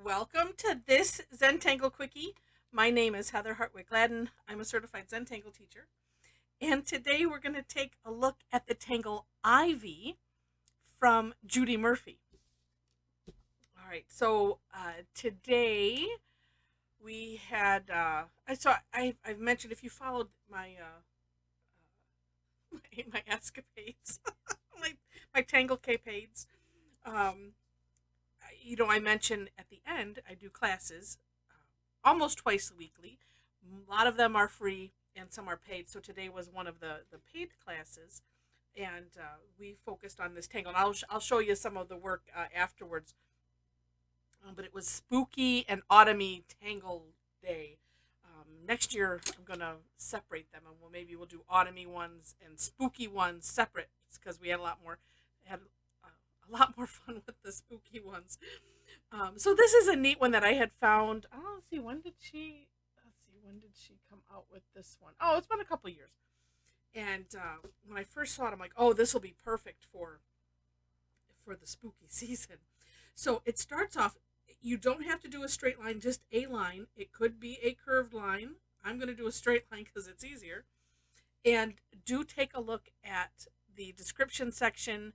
Welcome to this Zentangle Quickie. My name is Heather Hartwick Gladden. I'm a certified Zentangle teacher. And today we're going to take a look at the Tangle Ivy from Judy Murphy. All right, so today we had, I've mentioned if you followed my escapades, my, my Tangle capades, um, I mentioned at the end I do classes almost twice weekly. A lot of them are free and some are paid. So today was one of the paid classes, and we focused on this tangle. And I'll show you some of the work afterwards. But it was spooky and autumny tangle day. Next year I'm gonna separate them, and maybe we'll do autumny ones and spooky ones separate because we had a lot more fun with the spooky ones. So this is a neat one that I had found. Oh, let's see, when did she come out with this one? Oh, it's been a couple years. And when I first saw it, I'm like, oh, this will be perfect for the spooky season. So it starts off. You don't have to do a straight line, just a line. It could be a curved line. I'm going to do a straight line because it's easier. And do take a look at the description section,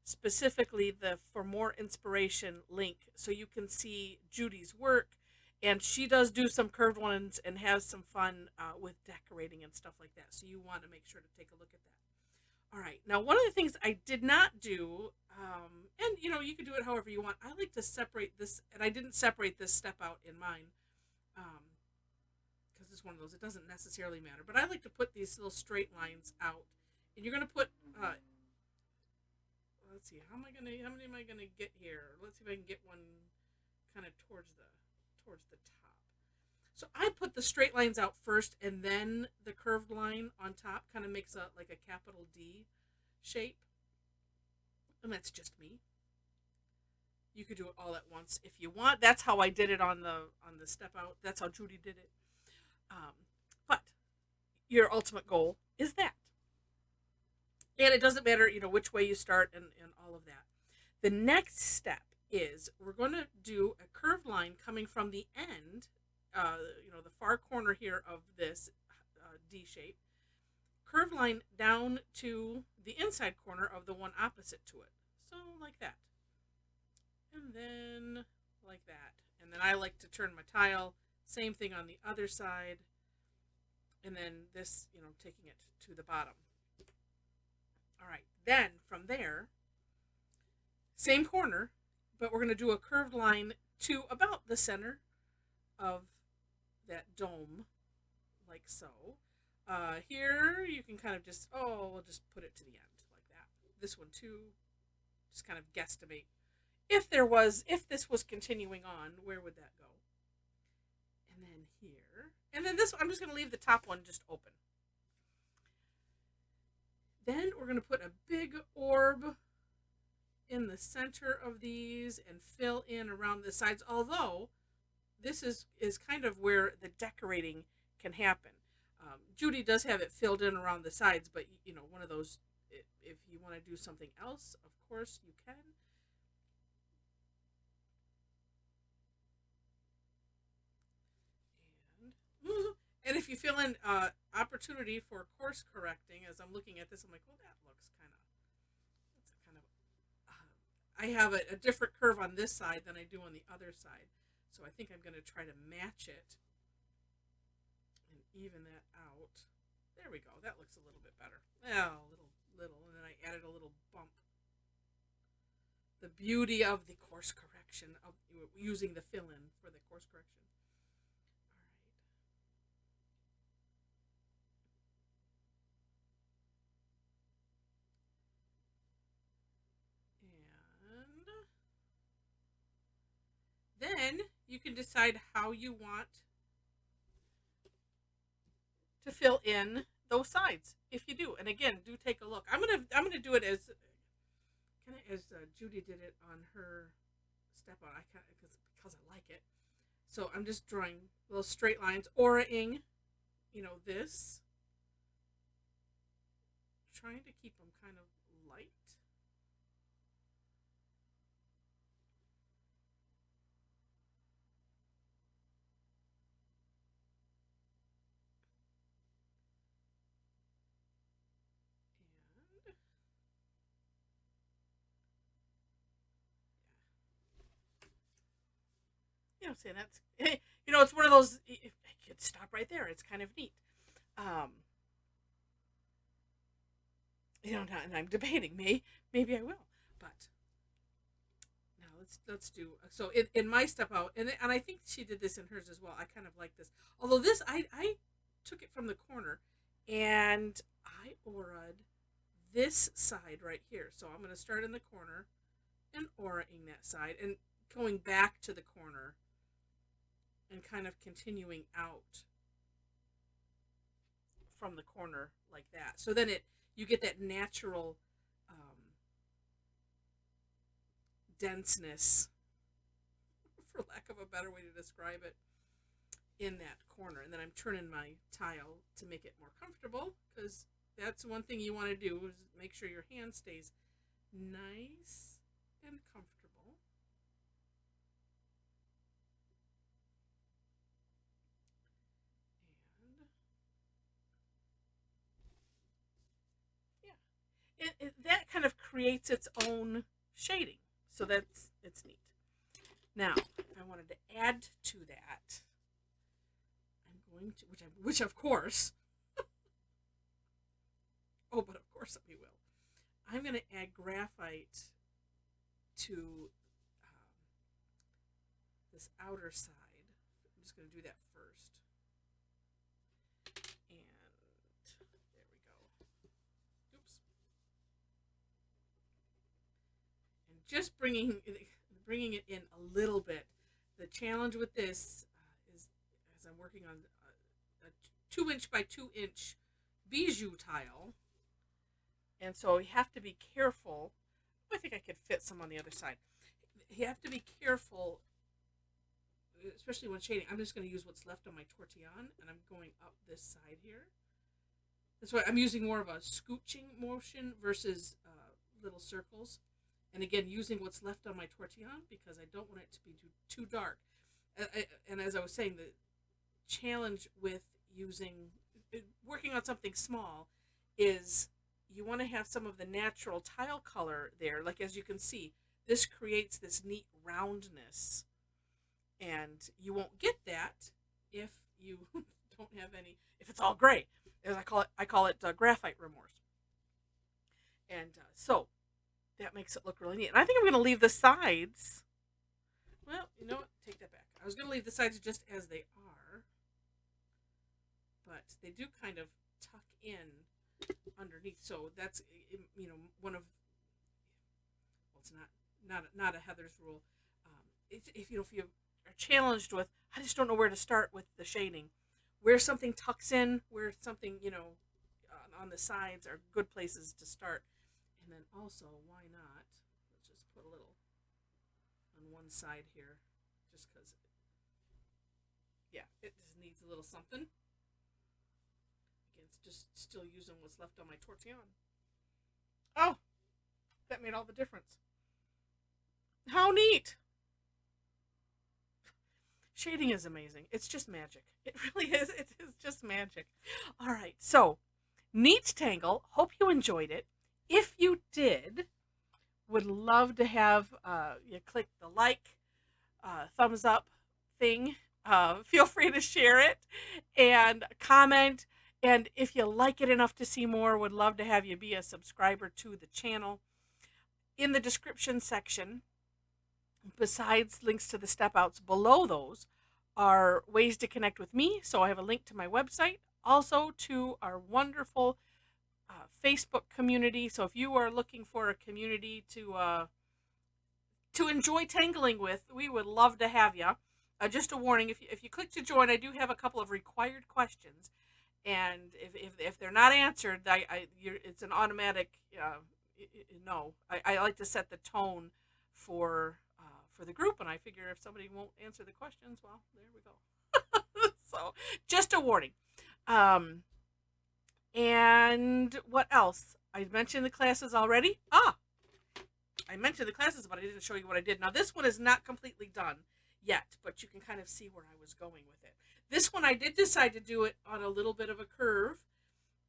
specifically the for more inspiration link, so you can see Judy's work. And she does do some curved ones and has some fun with decorating and stuff like that, so you want to make sure to take a look at that. All right, now one of the things I did not do, and you can do it however you want. I like to separate this, and I didn't separate this step out in mine because it's one of those, it doesn't necessarily matter, but I like to put these little straight lines out. And you're going to put let's see, how many am I gonna get here? Let's see if I can get one kind of towards the top. So I put the straight lines out first, and then the curved line on top kind of makes a like a capital D shape, and that's just me. You could do it all at once if you want. That's how I did it on the step out. That's how Judy did it. Um, but your ultimate goal is that, and it doesn't matter which way you start and all of that. The next step is we're going to do a curved line coming from the end, the far corner here of this D shape, curved line down to the inside corner of the one opposite to it. So like that, and then like that, and then I like to turn my tile. Same thing on the other side, and then this, taking it to the bottom. All right, then from there, same corner, but we're going to do a curved line to about the center of that dome, like so. Here, you can kind of we'll just put it to the end, like that. This one too, just kind of guesstimate. If this was continuing on, where would that go? And then here, and then this, I'm just going to leave the top one just open. Then we're going to put a big orb in the center of these and fill in around the sides, although this is kind of where the decorating can happen. Judy does have it filled in around the sides, but one of those, if you want to do something else, of course you can. And if you fill in opportunity for course correcting, as I'm looking at this, I'm like, well, that looks kind of. I have a different curve on this side than I do on the other side, so I think I'm going to try to match it and even that out. There we go. That looks a little bit better. Well, little, and then I added a little bump. The beauty of the course correction of using the fill-in for the course correction. Then you can decide how you want to fill in those sides. If you do, and again, do take a look. I'm gonna do it as kind of as Judy did it on her step out. I kind of because I like it. So I'm just drawing little straight lines, auraing, this, trying to keep them kind of light. You know what I'm saying? That's, it's one of those, I could stop right there. It's kind of neat. Um, and I'm debating, maybe I will, but now let's do, so in my step out, and I think she did this in hers as well. I kind of like this, although this I took it from the corner, and I auraed this side right here. So I'm going to start in the corner and auraing that side and going back to the corner and kind of continuing out from the corner like that. So then you get that natural denseness, for lack of a better way to describe it, in that corner. And then I'm turning my tile to make it more comfortable, because that's one thing you want to do, is make sure your hand stays nice and comfortable. And yeah, that kind of creates its own shading. So it's neat. Now, if I wanted to add to that, I'm going to, which of course, oh, but of course we will. I'm going to add graphite to this outer side. I'm just going to do that first. And there we go. Oops. And just bringing it in a little bit. The challenge with this is, as I'm working on a 2-inch by 2-inch bijou tile, and so you have to be careful. I think I could fit some on the other side. You have to be careful, especially when shading. I'm just going to use what's left on my tortillon, and I'm going up this side here. That's why I'm using more of a scooching motion versus little circles. And again, using what's left on my tortillon, because I don't want it to be too dark. And as I was saying, the challenge with working on something small is you want to have some of the natural tile color there. Like, as you can see, this creates this neat roundness. And you won't get that if you don't have any, if it's all gray. As I call it graphite remorse. And so that makes it look really neat. And I think I'm going to leave the sides. Well, you know what? Take that back. I was going to leave the sides just as they are, but they do kind of tuck in underneath. So that's, one of, well, it's not a Heather's rule. If you are challenged with, I just don't know where to start with the shading, where something tucks in, where something, on the sides are good places to start. And then also, why not? Let's just put a little on one side here, just because, it just needs a little something. Again, it's just still using what's left on my tortillon. Oh, that made all the difference. How neat! Shading is amazing. It's just magic. It really is. It is just magic. All right, so neat tangle. Hope you enjoyed it. If you did, would love to have you click the like, thumbs up thing. Feel free to share it and comment. And if you like it enough to see more, would love to have you be a subscriber to the channel. In the description section, besides links to the step outs, below those are ways to connect with me. So I have a link to my website, also to our wonderful Facebook community. So if you are looking for a community to enjoy tangling with, we would love to have you. Just a warning: if you click to join, I do have a couple of required questions, and if they're not answered, it's an automatic no. I like to set the tone for the group, and I figure if somebody won't answer the questions, well, there we go. So just a warning. And what else? I mentioned the classes already. I mentioned the classes, but I didn't show you what I did. Now, this one is not completely done yet, but you can kind of see where I was going with it. This one, I did decide to do it on a little bit of a curve,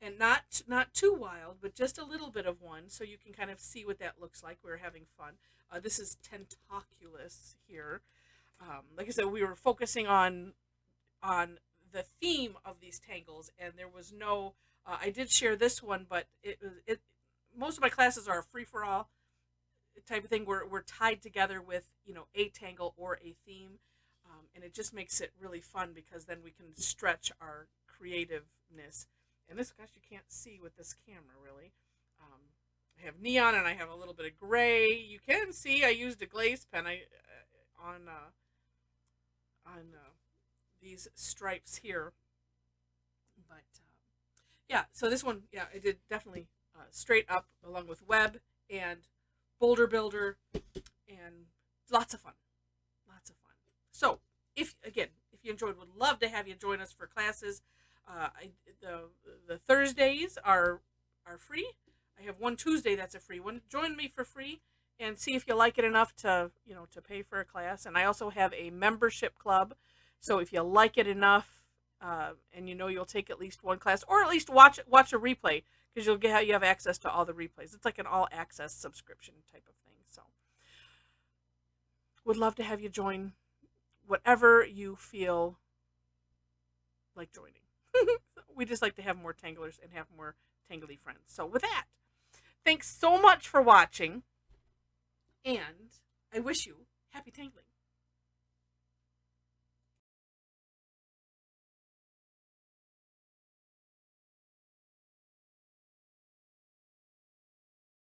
and not too wild, but just a little bit of one, so you can kind of see what that looks like. We're having fun. This is Tentaculous here. like I said, we were focusing on the theme of these tangles, and there was no. I did share this one, but it. Most of my classes are a free for all type of thing. We're tied together with a tangle or a theme, and it just makes it really fun because then we can stretch our creativeness. And this, gosh, you can't see with this camera really. I have neon and I have a little bit of gray. You can see I used a glaze pen. On these stripes here, but yeah. So this one, yeah, I did definitely straight up along with web and boulder builder, and lots of fun, lots of fun. So if you enjoyed, would love to have you join us for classes. The Thursdays are free. I have one Tuesday that's a free one. Join me for free and see if you like it enough to to pay for a class. And I also have a membership club. So if you like it enough, and you'll take at least one class, or at least watch a replay, because you have access to all the replays. It's like an all access subscription type of thing. So would love to have you join whatever you feel like joining. We just like to have more tanglers and have more tangly friends. So with that, thanks so much for watching, and I wish you happy tangling.